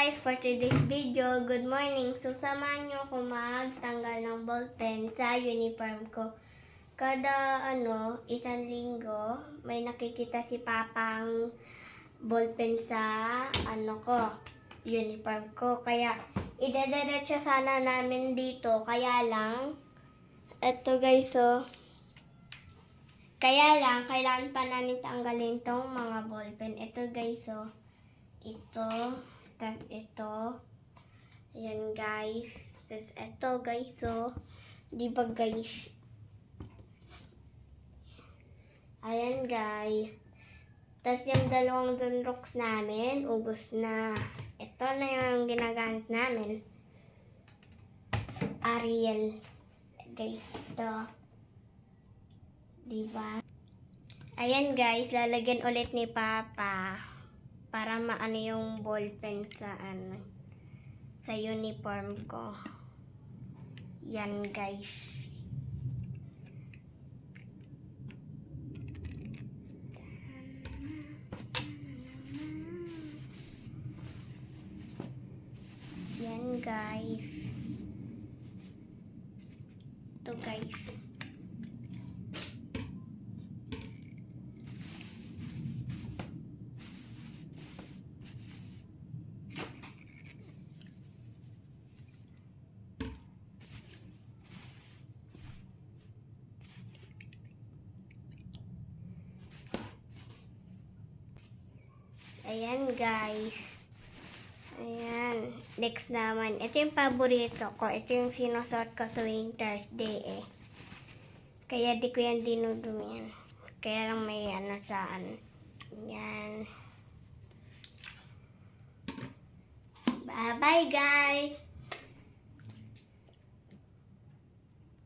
Guys, for today's video, good morning. So, samahan nyo ako magtanggal ng ballpen sa uniform ko. Kada isang linggo, may nakikita si Papang ballpen sa uniform ko. Kaya, idadiretso sana namin dito. Kaya lang, eto guys, kaya lang, kailangan pa namin tanggalin tong mga ballpen. Ito guys, ito. Tapos ito. Ayan guys. Tapos ito guys. Di ba guys? Ayan guys. Tapos yung dalawang Dunrox namin, ubos na. Ito na yung ginagamit namin. Ariel. Guys, ito. Diba? Ayan guys, lalagyan ulit ni Papa. Para maano yung ballpen sa uniform ko. Yan guys. Yan guys. Ito guys. Ayan guys. Ayan. Next naman. Ito yung paborito ko. Ito yung sinusuot ko tuwing Thursday Kaya di ko yan dinudumihan. Kaya lang may saan. Ayan. Bye bye guys.